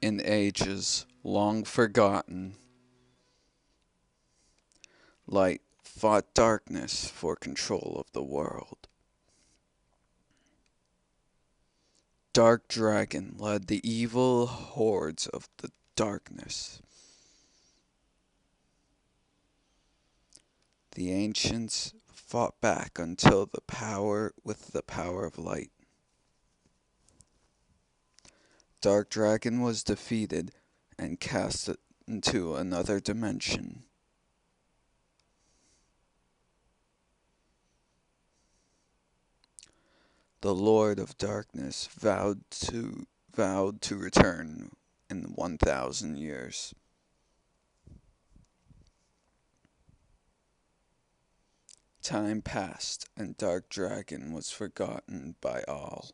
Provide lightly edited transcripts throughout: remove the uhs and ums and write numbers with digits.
In ages long forgotten, light fought darkness for control of the world. Dark Dragon led the evil hordes of the darkness. The ancients fought back until the power of light. Dark Dragon was defeated and cast into another dimension. The Lord of Darkness vowed to return in 1,000 years. Time passed, and Dark Dragon was forgotten by all.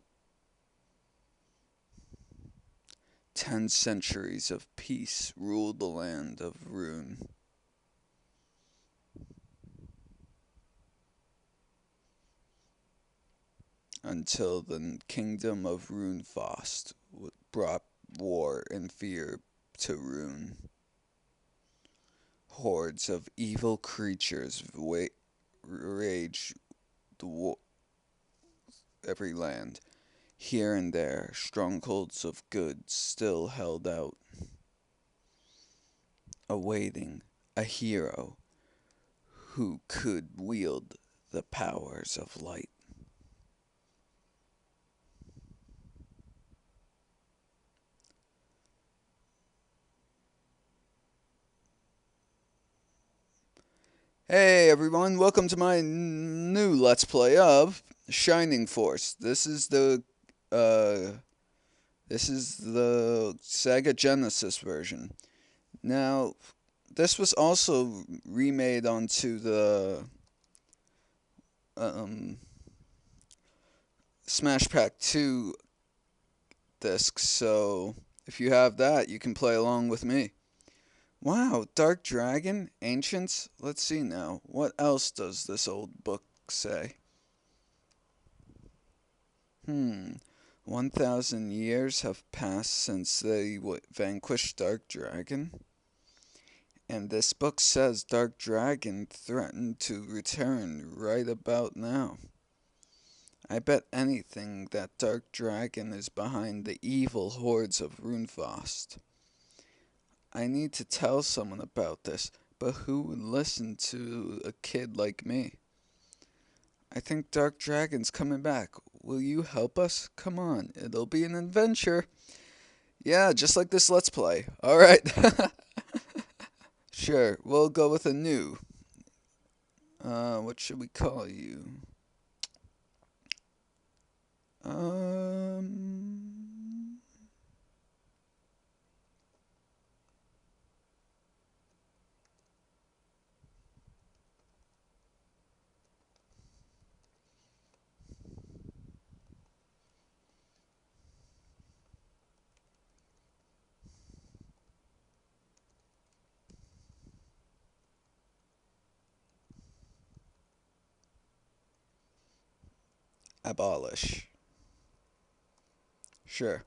10 centuries of peace ruled the land of Rune. Until the kingdom of Runefaust brought war and fear to Rune. Hordes of evil creatures rage every land. Here and there, strongholds of good still held out, awaiting a hero who could wield the powers of light. Hey everyone, welcome to my new Let's Play of Shining Force. This is the Sega Genesis version. Now, this was also remade onto the Smash Pack 2 disc, so if you have that, you can play along with me. Wow, Dark Dragon? Ancients? Let's see now. What else does this old book say? 1,000 years have passed since they vanquished Dark Dragon. And this book says Dark Dragon threatened to return right about now. I bet anything that Dark Dragon is behind the evil hordes of Runefaust. I need to tell someone about this, but who would listen to a kid like me? I think Dark Dragon's coming back. Will you help us? Come on, it'll be an adventure. Yeah, just like this Let's Play. Alright. Sure, we'll go with a new. What should we call you? Abolish. Sure.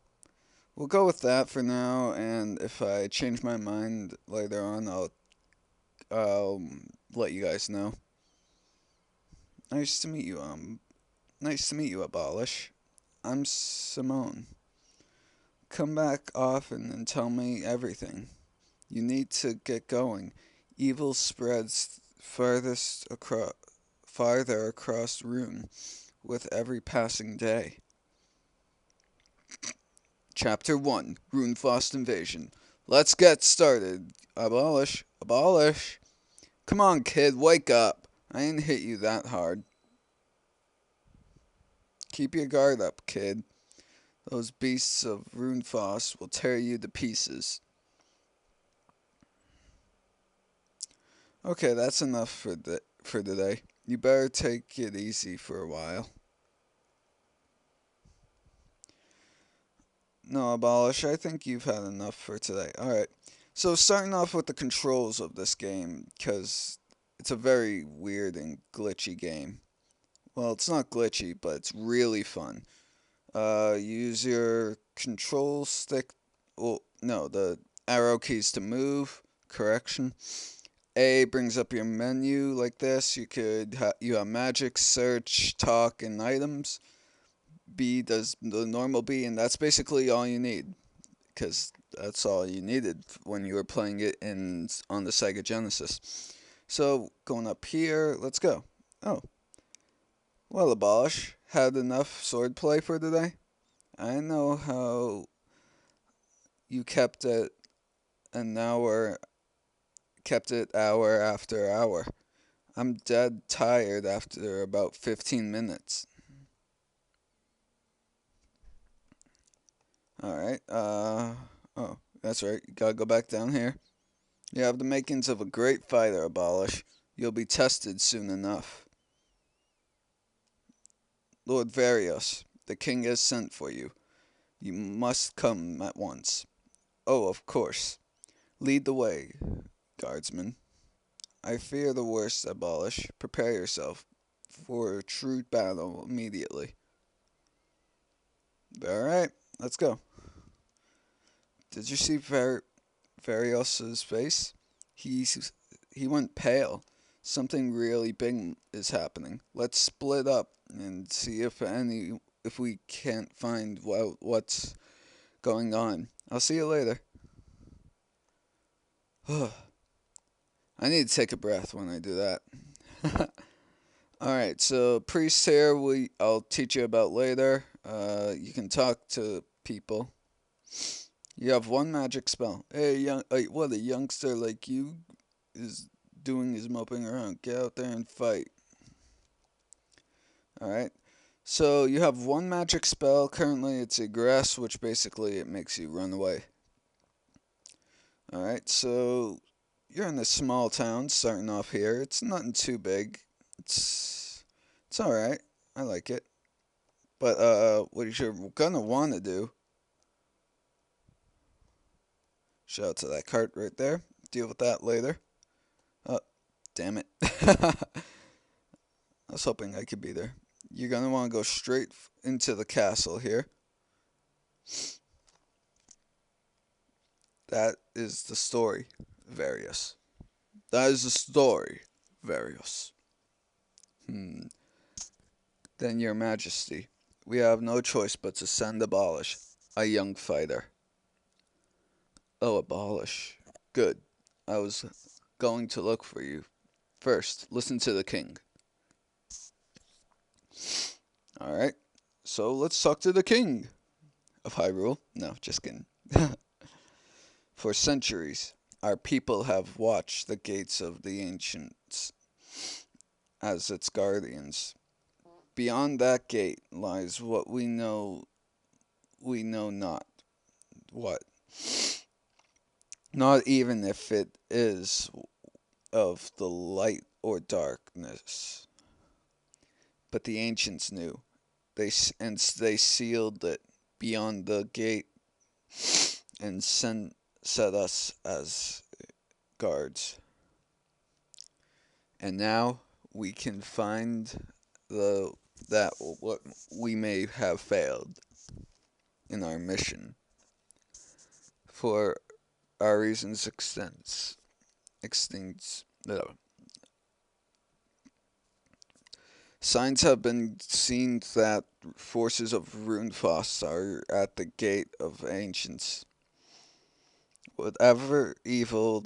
We'll go with that for now, and if I change my mind later on, I'll let you guys know. Nice to meet you, Abolish. I'm Simone. Come back often and tell me everything. You need to get going. Evil spreads farther across Rune with every passing day. Chapter 1, Runefaust Invasion. Let's get started. Abolish. Abolish. Come on, kid, wake up. I didn't hit you that hard. Keep your guard up, kid. Those beasts of Runefaust will tear you to pieces. Okay, that's enough for today. You better take it easy for a while. No, Abolish, I think you've had enough for today. Alright, so starting off with the controls of this game, because it's a very weird and glitchy game. Well, it's not glitchy, but it's really fun. Use your control stick, well, no, the arrow keys to move. Correction. A brings up your menu like this. You have magic, search, talk, and items. B does the normal B, and that's basically all you need, because that's all you needed when you were playing it on the Sega Genesis. So going up here, let's go. Oh, well, Abolish had enough swordplay for today. I know how you kept it hour after hour. I'm dead tired after about 15 minutes. Alright, oh, that's right, you gotta go back down here. You have the makings of a great fighter, Abolish. You'll be tested soon enough. Lord Varios, the king has sent for you. You must come at once. Oh, of course. Lead the way, guardsman. I fear the worst, Abolish. Prepare yourself for a true battle immediately. Alright, let's go. Did you see Varios's face? He went pale. Something really big is happening. Let's split up and see if we can't find what's going on. I'll see you later. I need to take a breath when I do that. Alright, so priest here I'll teach you about later. You can talk to people. You have one magic spell. Hey, what a youngster like you is doing is moping around. Get out there and fight. Alright. So you have one magic spell. Currently it's Aggress, which basically it makes you run away. Alright, so you're in a small town starting off here. It's nothing too big. It's alright. I like it. But what you're gonna wanna do, shout out to that cart right there. Deal with that later. Oh, damn it. I was hoping I could be there. You're going to want to go straight into the castle here. That is the story, Various. That is the story, Various. Then, Your Majesty, we have no choice but to send Abolish, a young fighter. Oh, Abolish. Good. I was going to look for you. First, listen to the king. Alright, so let's talk to the king of Hyrule. No, just kidding. For centuries, our people have watched the gates of the ancients as its guardians. Beyond that gate lies what we know not. What? Not even if it is of the light or darkness. But the ancients knew. They sealed it beyond the gate and set us as guards. And now we can find what we may have failed in our mission. For our reasons signs have been seen that forces of Runefoss are at the gate of ancients. Whatever evil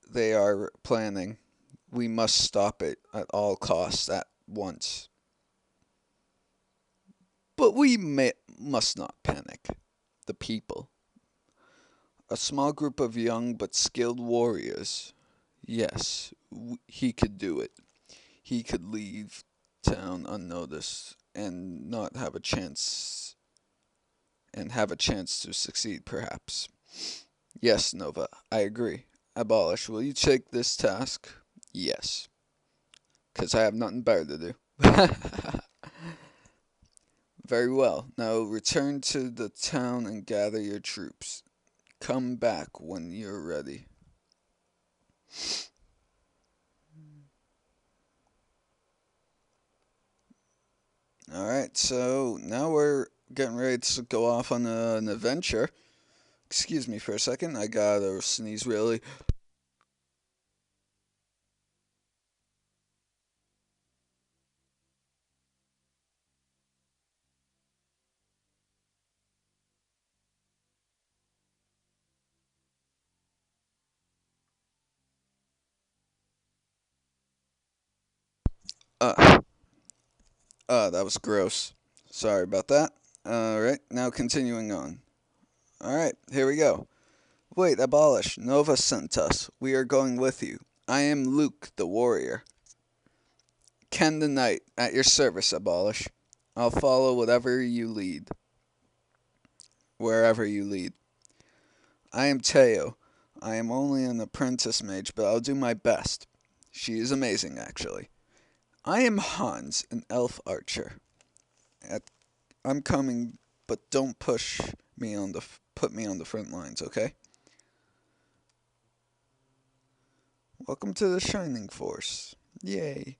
they are planning, we must stop it at all costs at once. But we must not panic. The people. A small group of young but skilled warriors. Yes, he could do it. He could leave town unnoticed and not have a chance to succeed, perhaps. Yes, Nova, I agree. Abolish, will you take this task? Yes. Because I have nothing better to do. Very well. Now return to the town and gather your troops. Come back when you're ready. Alright, so now we're getting ready to go off on an adventure. Excuse me for a second. I gotta sneeze really. Uh, that was gross. Sorry about that. Alright, now continuing on. Alright, here we go. Wait, Abolish. Nova sent us. We are going with you. I am Luke, the warrior. Ken the knight, at your service, Abolish. I'll follow whatever you lead, wherever you lead. I am Teo. I am only an apprentice mage, but I'll do my best. She is amazing, actually. I am Hans, an elf archer. At, I'm coming, but don't put me on the front lines, okay? Welcome to the Shining Force. Yay.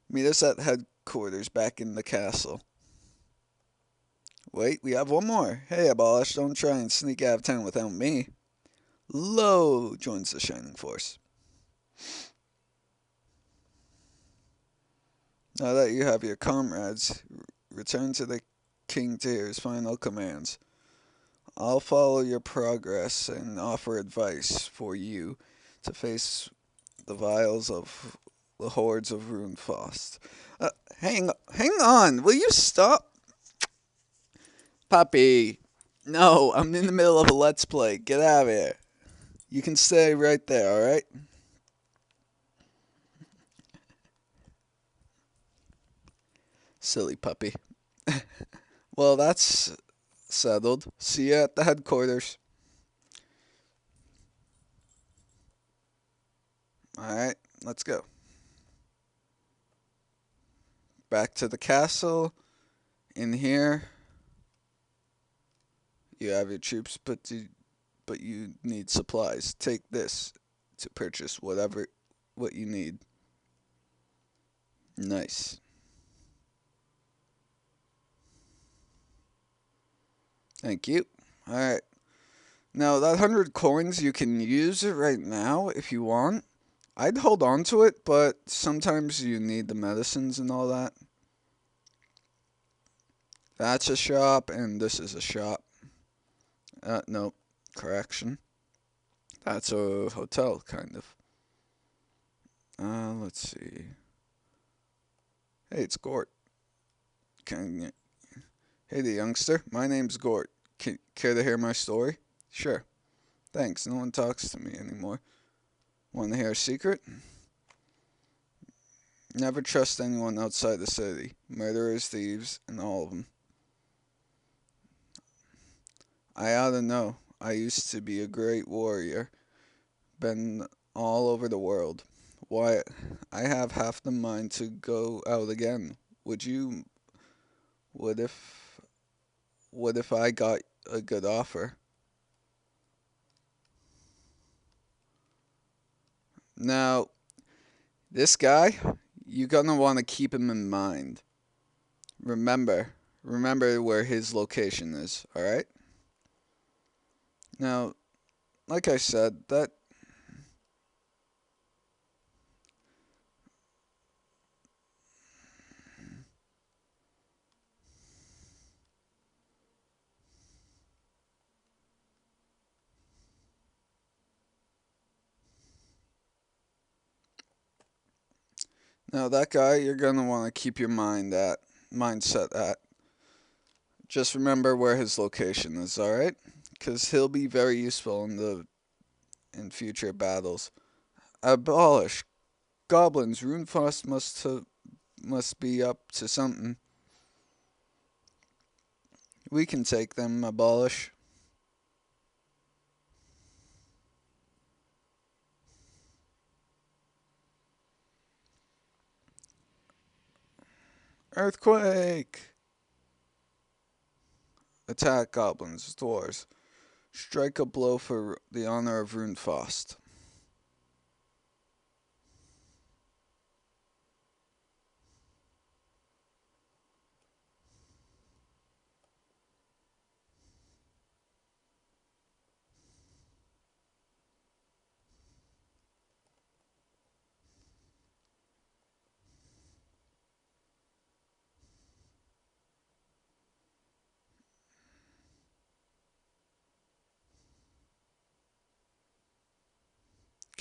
Meet us at headquarters back in the castle. Wait, we have one more. Hey, Abolish, don't try and sneak out of town without me. Lo joins the Shining Force. Now that you have your comrades, return to the King to hear his final commands. I'll follow your progress and offer advice for you to face the vials of the hordes of Runefaust. Hang on. Will you stop? Puppy. No, I'm in the middle of a let's play. Get out of here. You can stay right there, alright? Silly puppy. Well, that's settled. See you at the headquarters. Alright, let's go. Back to the castle. In here, you have your troops, but you need supplies. Take this to purchase what you need. Nice. Thank you. Alright. Now, that 100 coins, you can use it right now if you want. I'd hold on to it, but sometimes you need the medicines and all that. That's a shop, and this is a shop. No, correction. That's a hotel, kind of. Let's see. Hey, it's Gort. Can you... Hey, the youngster. My name's Gort. Care to hear my story? Sure. Thanks. No one talks to me anymore. Want to hear a secret? Never trust anyone outside the city. Murderers, thieves, and all of them. I ought to know. I used to be a great warrior. Been all over the world. Why, I have half the mind to go out again. Would you? What if? What if I got a good offer? Now, this guy, you're gonna want to keep him in mind. Remember where his location is. All right. Now, like I said, that guy, you're gonna want to keep your mindset at. Just remember where his location is. All right, because he'll be very useful in future battles. Abolish goblins. Runefaust must be up to something. We can take them. Abolish. Earthquake. Attack goblins. Dwarves. Strike a blow for the honor of Runefaust.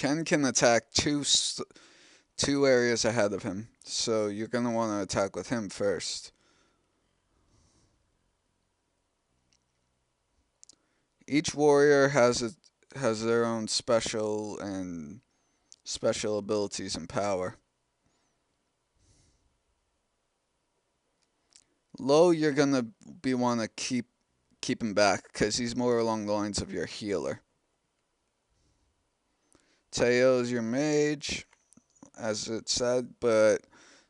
Ken can attack two areas ahead of him, so you're gonna want to attack with him first. Each warrior has their own special abilities and power. Low, you're gonna be want to keep him back because he's more along the lines of your healer. Teo's your mage, as it said, but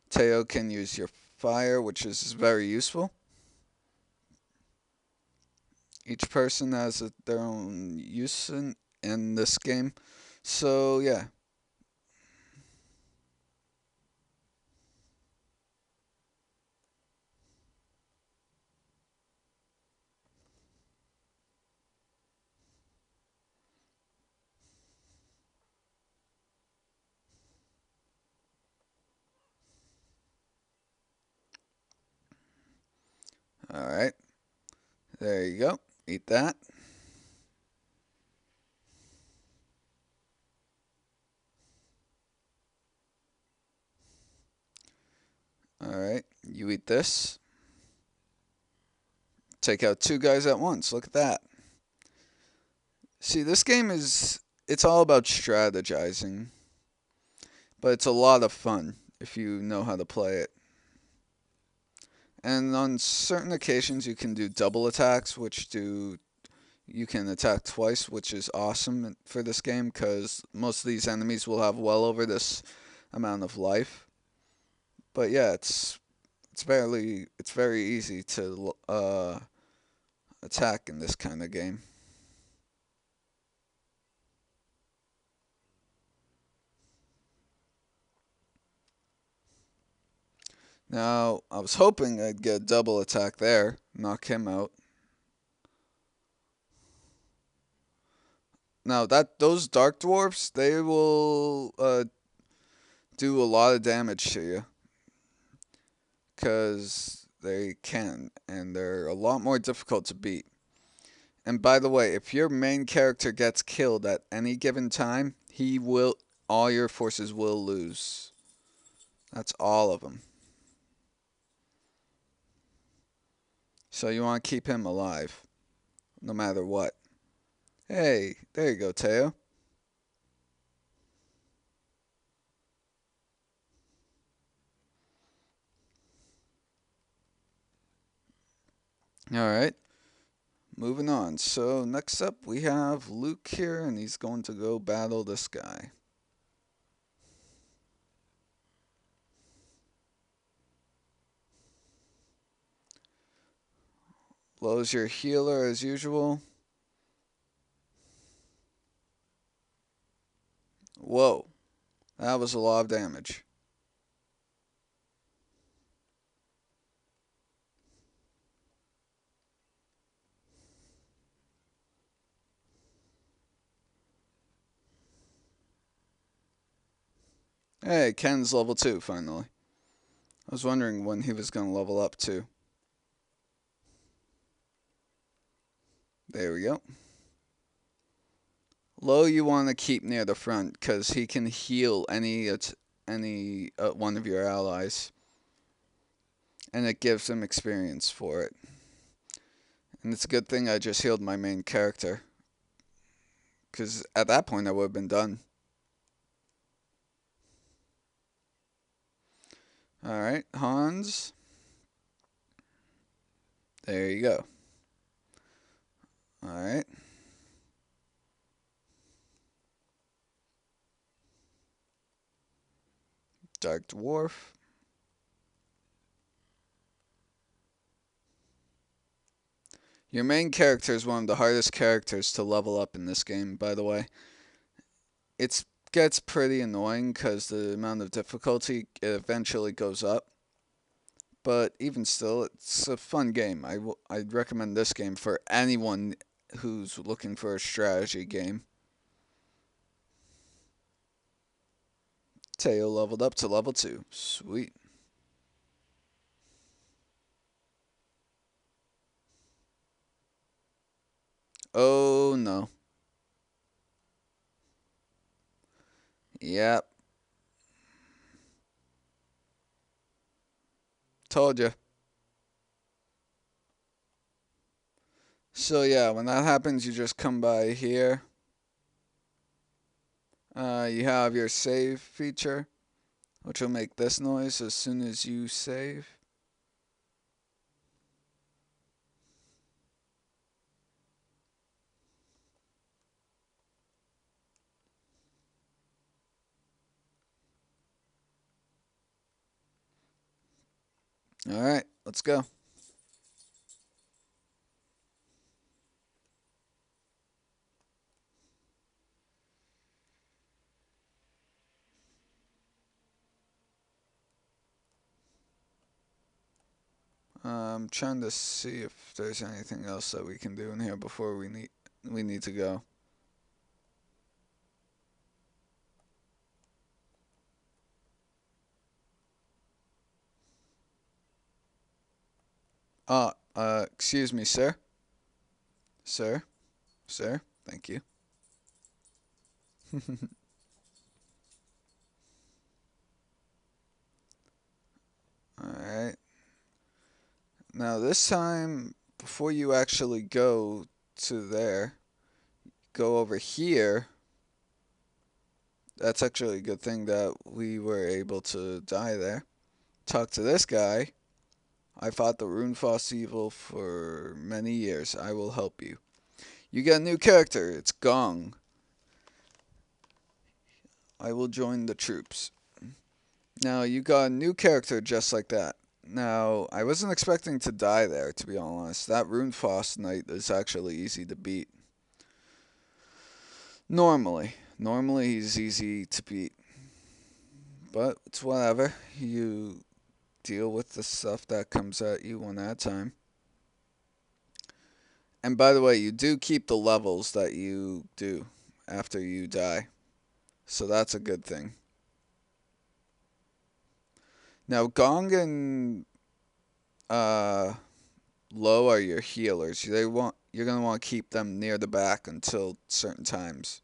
Teo can use your fire, which is very useful. Each person has their own use in this game, so yeah. All right, there you go. Eat that. All right, you eat this. Take out two guys at once. Look at that. See, this game it's all about strategizing, but it's a lot of fun if you know how to play it. And on certain occasions, you can do double attacks, you can attack twice, which is awesome for this game because most of these enemies will have well over this amount of life. But yeah, it's very easy to attack in this kind of game. Now, I was hoping I'd get a double attack there, knock him out. Now that those dark dwarfs, they will do a lot of damage to you, cause they can, and they're a lot more difficult to beat. And by the way, if your main character gets killed at any given time, all your forces will lose. That's all of them. So you want to keep him alive, no matter what. Hey, there you go, Teo. Alright, moving on. So next up we have Luke here, and he's going to go battle this guy. Low's your healer as usual. Whoa, that was a lot of damage. Hey, Ken's level 2 finally. I was wondering when he was going to level up to. There we go. Low you want to keep near the front because he can heal any one of your allies. And it gives him experience for it. And it's a good thing I just healed my main character. Because at that point I would have been done. Alright, Hans. There you go. Alright. Dark Dwarf. Your main character is one of the hardest characters to level up in this game, by the way. It gets pretty annoying because the amount of difficulty eventually goes up. But even still, it's a fun game. I'd recommend this game for anyone who's looking for a strategy game. Teo leveled up to level 2. Sweet. Oh no. Yep. Told you. So yeah, when that happens, you just come by here. You have your save feature, which will make this noise as soon as you save. Alright, let's go. I'm trying to see if there's anything else that we can do in here before we need to go. Excuse me, sir. Sir. Sir. Thank you. Alright. Now this time, before you actually go to there, go over here. That's actually a good thing that we were able to die there. Talk to this guy. I fought the Runefoss evil for many years. I will help you. You get a new character. It's Gong. I will join the troops. Now, you got a new character just like that. Now, I wasn't expecting to die there, to be honest. That Runefoss knight is actually easy to beat. Normally. Normally, he's easy to beat. But it's whatever. You deal with the stuff that comes at you one at a time. And by the way, you do keep the levels that you do after you die. So that's a good thing. Now, Gong and Low are your healers. You're gonna want to keep them near the back until certain times.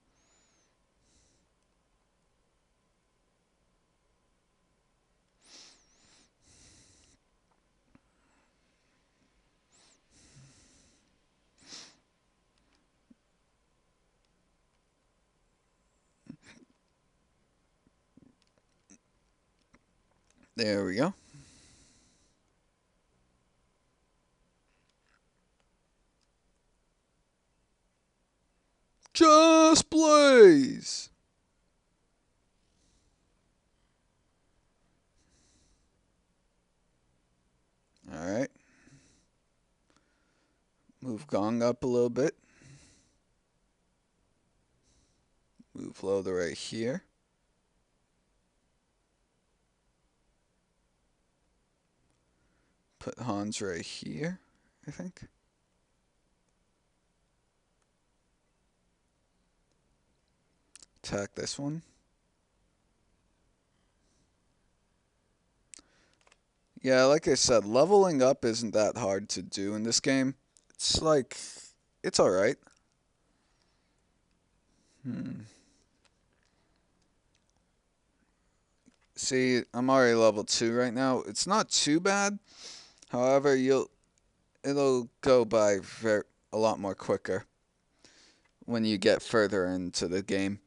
There we go. Just Blaze! Alright. Move Gong up a little bit. Move Low to right here. Put Hans right here, I think. Attack this one. Yeah, like I said, leveling up isn't that hard to do in this game. It's like, it's alright. See, I'm already level 2 right now. It's not too bad. However, it'll go by a lot more quicker when you get further into the game.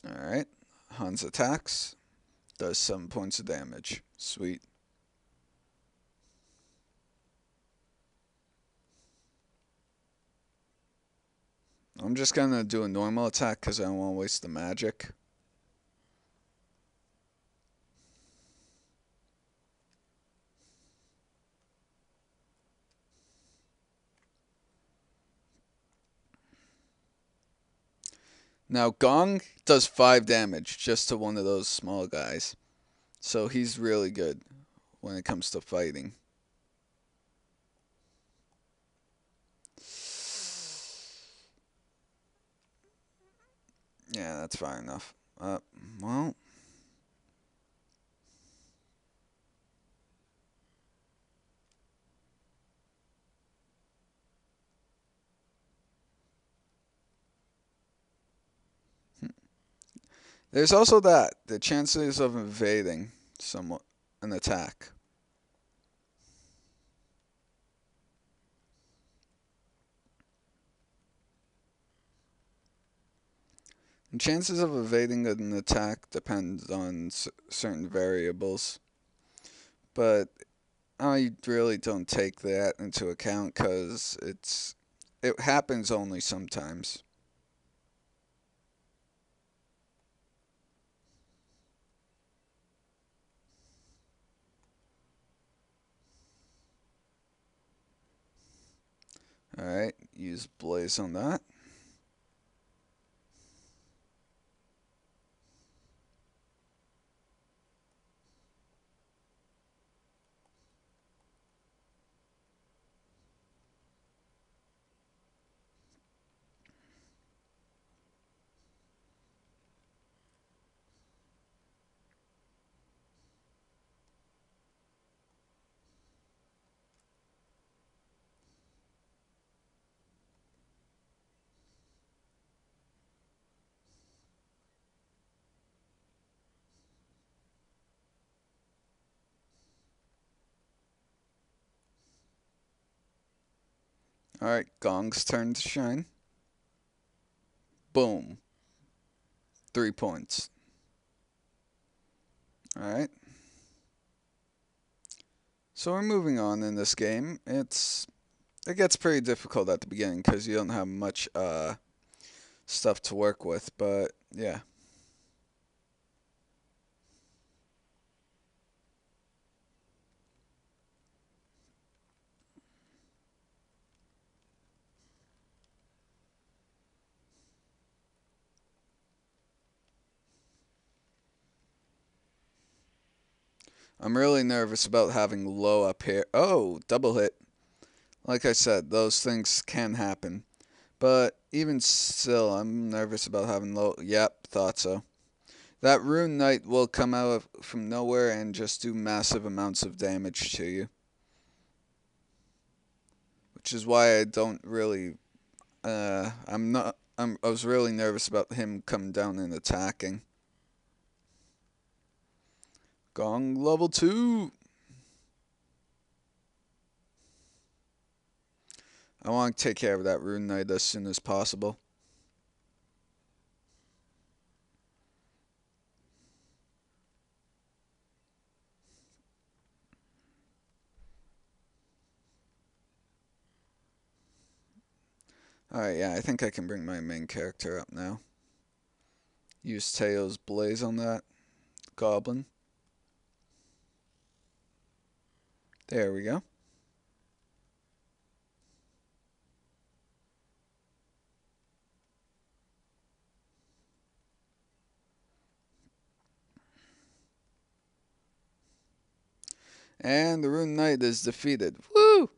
Alright, Hans attacks. Does 7 points of damage. Sweet. I'm just gonna do a normal attack because I don't want to waste the magic. Now, Gong does 5 damage just to one of those small guys. So he's really good when it comes to fighting. Yeah, that's far enough. Well, there's also that the chances of evading somewhat an attack. And chances of evading an attack depend on certain variables, but I really don't take that into account because it happens only sometimes. All right, use blaze on that. All right, Gong's turn to shine. Boom, 3 points. All right. So we're moving on in this game. It gets pretty difficult at the beginning because you don't have much stuff to work with, but yeah. I'm really nervous about having low up here. Oh, double hit. Like I said, those things can happen. But even still, I'm nervous about having low. Yep, thought so. That Rune Knight will come out from nowhere and just do massive amounts of damage to you. Which is why I don't really. I'm not. I was really nervous about him coming down and attacking. Gong level 2. I want to take care of that Rune Knight as soon as possible. Alright, yeah, I think I can bring my main character up now. Use Teo's Blaze on that goblin. There we go. And the Rune Knight is defeated. Woo!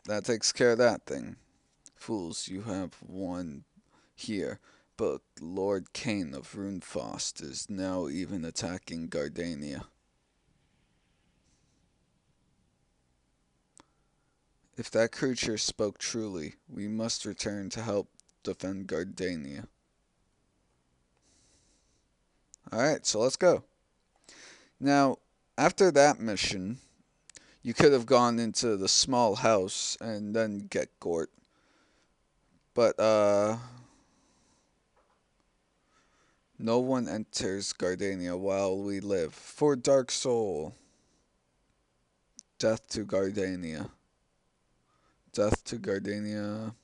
That takes care of that thing. Fools, you have won here, but Lord Cain of Runefaust is now even attacking Gardania. If that creature spoke truly, we must return to help defend Gardania. Alright, so let's go. Now, after that mission, you could have gone into the small house and then get Gort. But, no one enters Gardania while we live. For Dark Soul. Death to Gardania. Death to Gardania.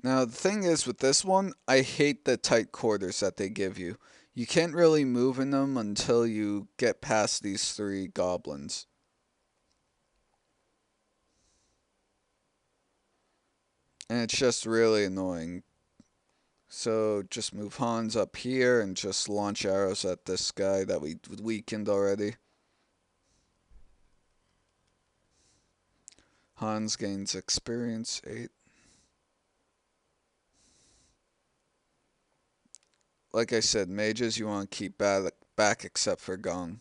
Now, the thing is with this one, I hate the tight quarters that they give you. You can't really move in them until you get past these three goblins. And it's just really annoying. So just move Hans up here and just launch arrows at this guy that we weakened already. Hans gains experience 8. Like I said, mages you want to keep back except for Gong.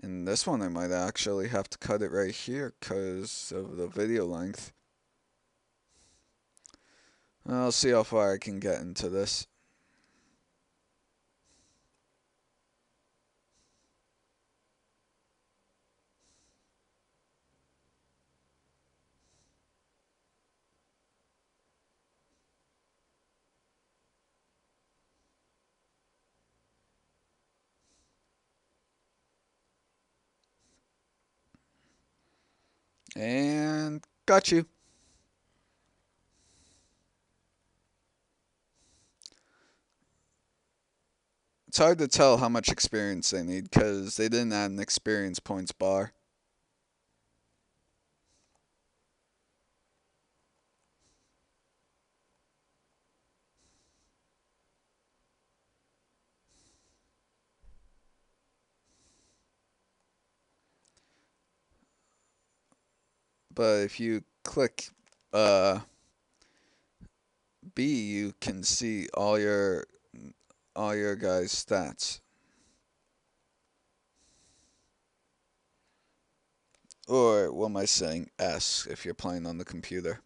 And this one I might actually have to cut it right here because of the video length. I'll see how far I can get into this. And got you. It's hard to tell how much experience they need because they didn't add an experience points bar. But if you click B, you can see all your guys' stats. Or what am I saying? S if you're playing on the computer.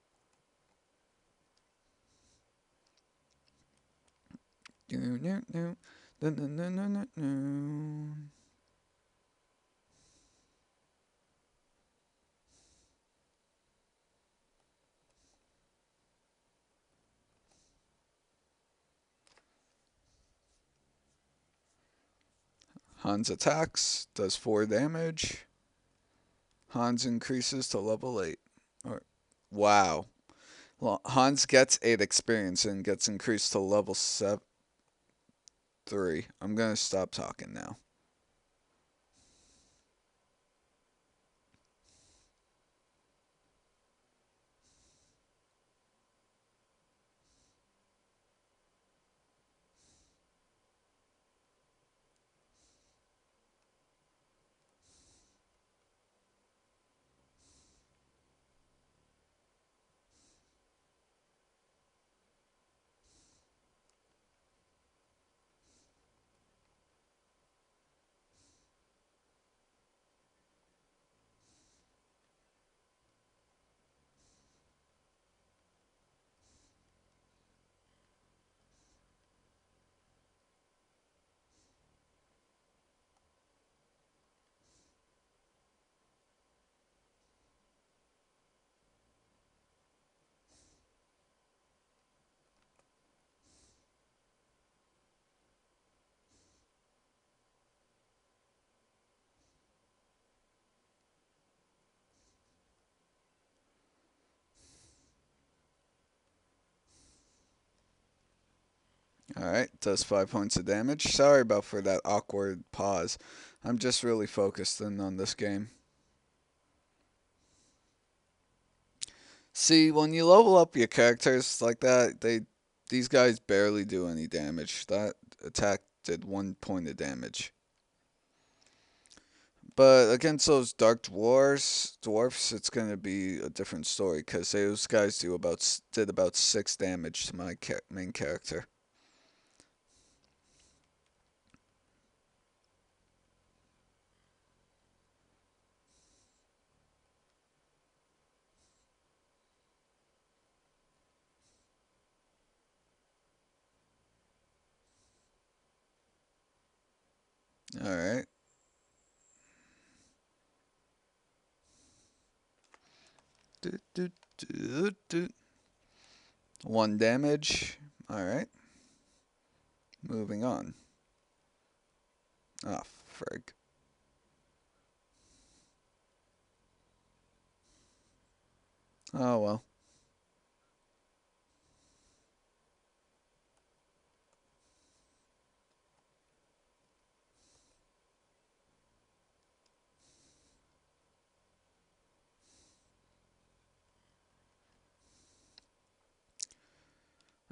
Hans attacks, does 4 damage. Hans increases to level 8. Wow. Well, Hans gets 8 experience and gets increased to level 3. I'm going to stop talking now. Alright, does 5 points of damage. Sorry about for that awkward pause. I'm just really focused in on this game. See, when you level up your characters like that, these guys barely do any damage. That attack did 1 point of damage. But against those dark dwarfs, it's gonna be a different story because those guys did about 6 damage to my main character. All right. Do, do, do, do. 1 damage. All right. Moving on. Ah, frig. Oh well.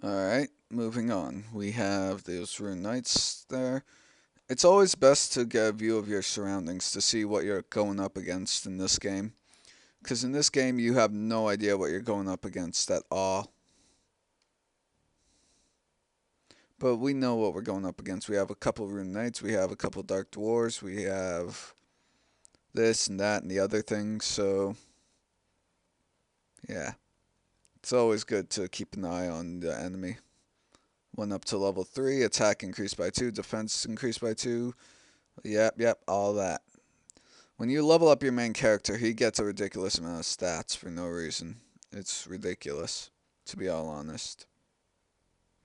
Alright, moving on. We have those Rune Knights there. It's always best to get a view of your surroundings to see what you're going up against in this game. Because in this game, you have no idea what you're going up against at all. But we know what we're going up against. We have a couple Rune Knights, we have a couple Dark Dwarves, we have this and that and the other things, so yeah. It's always good to keep an eye on the enemy. Went up to level 3, attack increased by 2, defense increased by 2. Yep, all that. When you level up your main character, he gets a ridiculous amount of stats for no reason. It's ridiculous, to be all honest.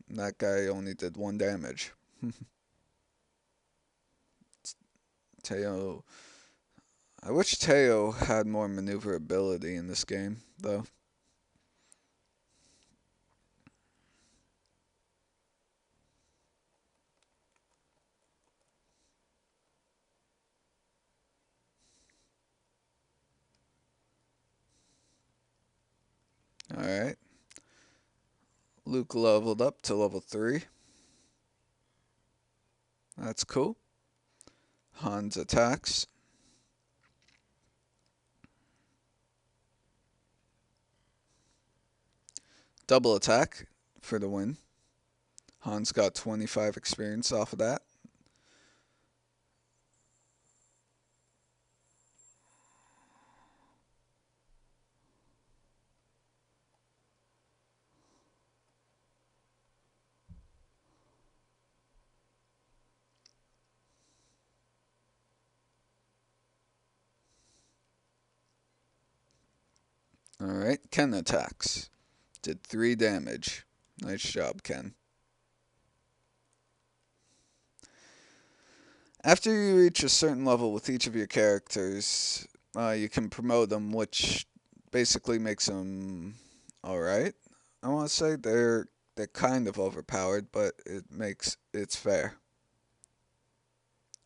That guy only did 1 damage. Teo. I wish Teo had more maneuverability in this game, though. Alright. Luke leveled up to level 3. That's cool. Hans attacks. Double attack for the win. Hans got 25 experience off of that. Alright, Ken attacks. Did 3 damage. Nice job, Ken. After you reach a certain level with each of your characters, you can promote them, which basically makes them alright. I want to say they're kind of overpowered, but it's fair.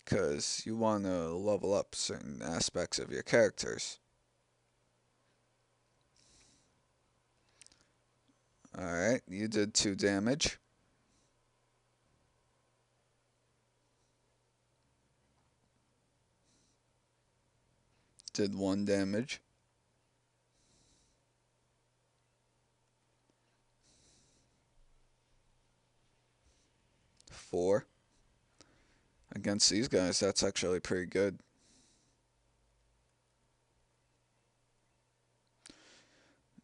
Because you want to level up certain aspects of your characters. Alright, you did 2 damage. Did 1 damage. 4. Against these guys, that's actually pretty good.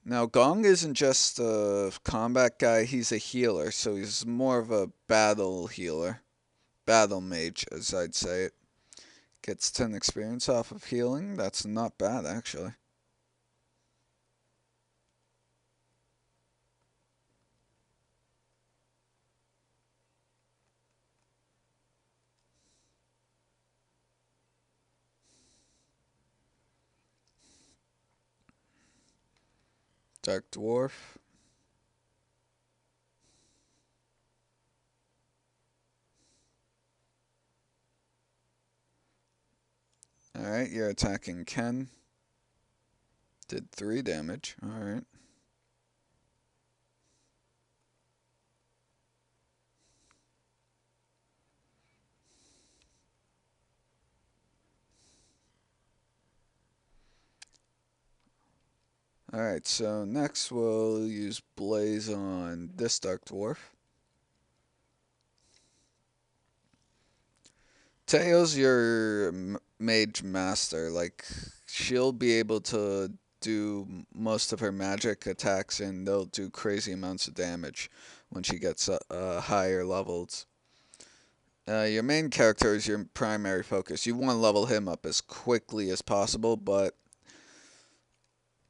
Now, Gong isn't just a combat guy, he's a healer, so he's more of a battle healer. Battle mage, as I'd say it. Gets 10 experience off of healing, that's not bad, actually. Dark Dwarf. Alright, you're attacking Ken. Did 3 damage, alright. Alright, so next we'll use Blaze on this Dark Dwarf. Teo's your mage master. Like, she'll be able to do most of her magic attacks and they'll do crazy amounts of damage when she gets higher levels. Your main character is your primary focus. You want to level him up as quickly as possible, but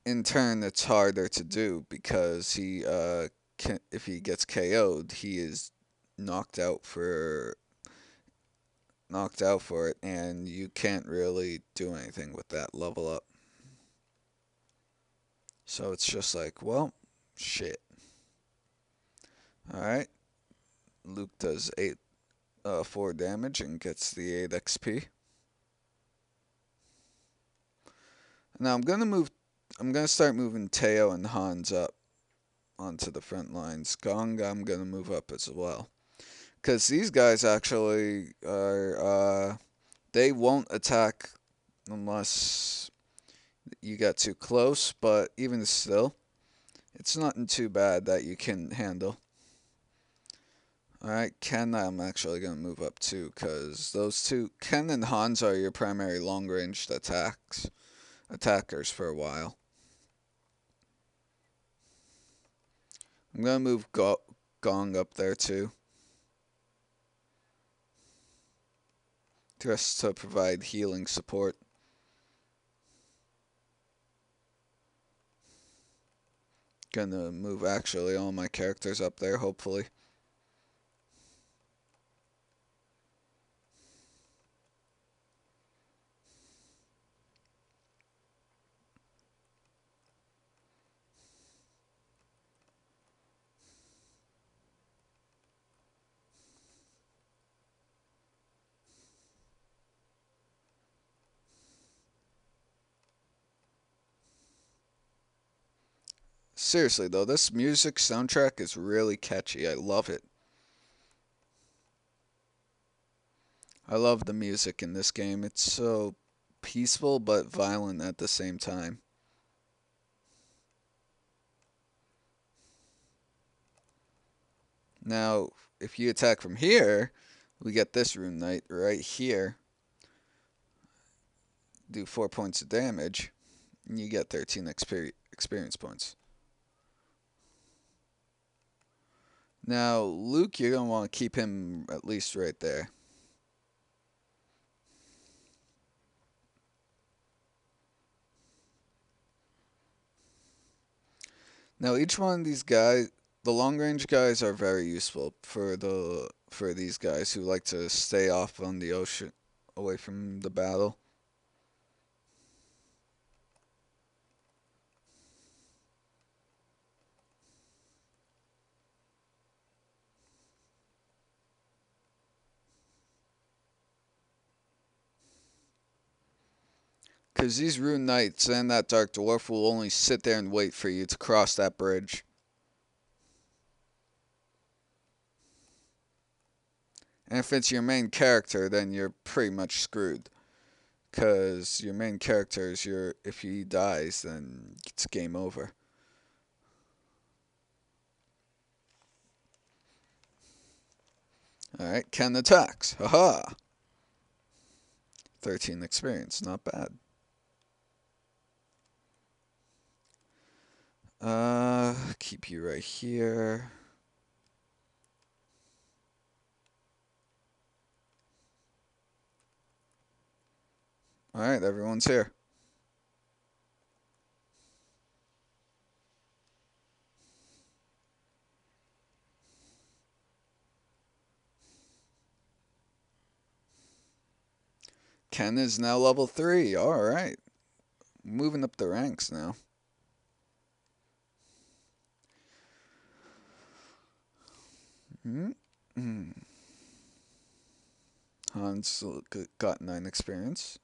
in turn it's harder to do because if he gets KO'd, he is knocked out for it, and you can't really do anything with that level up. So it's just like, well, shit. Alright. Luke does 4 damage and gets the 8 XP. Now I'm gonna start moving Teo and Hans up. onto the front lines. Gong, I'm gonna move up as well. Because these guys actually are, they won't attack unless you get too close, but even still, it's nothing too bad that you can handle. Alright, Ken, I'm actually going to move up too, because those two, Ken and Hans, are your primary long-ranged attackers for a while. I'm going to move Gong up there too, just to provide healing support. Gonna move actually all my characters up there, hopefully. Seriously though, this music soundtrack is really catchy. I love it. I love the music in this game. It's so peaceful but violent at the same time. Now, if you attack from here, we get this Rune Knight right here. Do 4 points of damage, and you get 13 experience points. Now, Luke, you're going to want to keep him at least right there. Now, each one of these guys, the long range guys, are very useful for these guys who like to stay off on the ocean, away from the battle. Because these Rune Knights and that Dark Dwarf will only sit there and wait for you to cross that bridge. And if it's your main character, then you're pretty much screwed. Because your main character is if he dies, then it's game over. Alright, Ken attacks. Haha! 13 experience, not bad. Keep you right here. Alright, everyone's here. Ken is now level 3. Alright. Moving up the ranks now. Hans got 9 experience.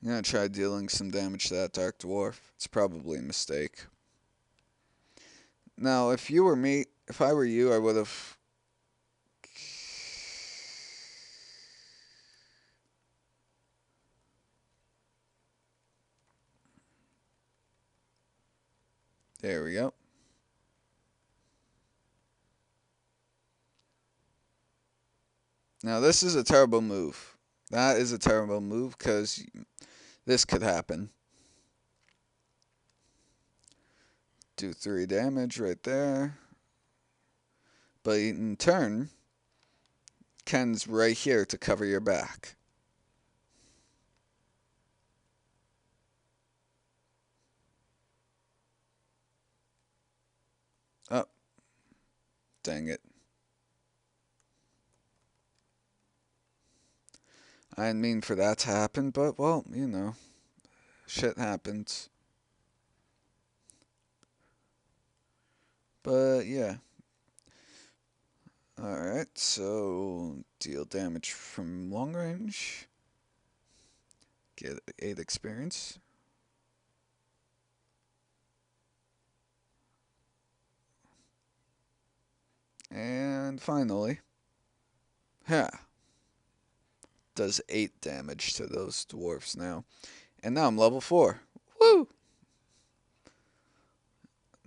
I'm gonna try dealing some damage to that Dark Dwarf. It's probably a mistake. Now, if I were you, I would have... There we go. Now, this is a terrible move. That is a terrible move, because this could happen. Do 3 damage right there. But in turn, Ken's right here to cover your back. Oh. Dang it. I didn't mean for that to happen, but, well, you know, shit happens. But, yeah. Alright, so deal damage from long range. Get 8 experience. And finally, does 8 damage to those dwarfs now. And now I'm level 4. Woo!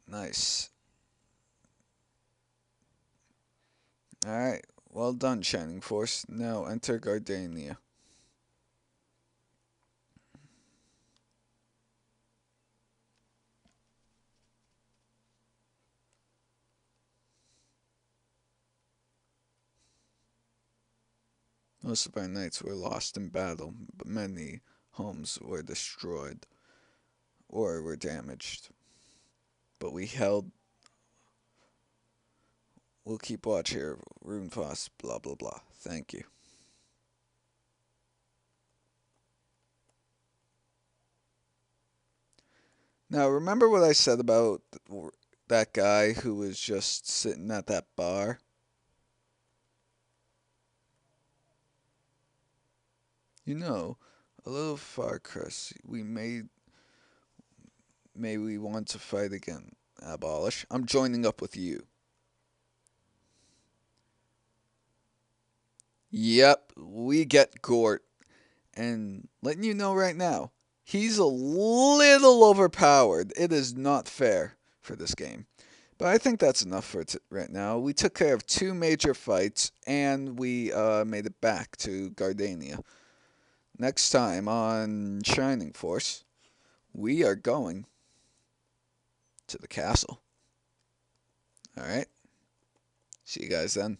Nice. Alright, well done, Shining Force. Now enter Gardania. Most of our knights were lost in battle, but many homes were destroyed or were damaged. But we held. We'll keep watch here. Runefoss, blah blah blah. Thank you. Now, remember what I said about that guy who was just sitting at that bar? You know, a little Farcrest. May we want to fight again. Abolish. I'm joining up with you. Yep, we get Gort. And letting you know right now, he's a little overpowered. It is not fair for this game. But I think that's enough for right now. We took care of 2 major fights, and we made it back to Gardania. Next time on Shining Force, we are going to the castle. Alright? See you guys then.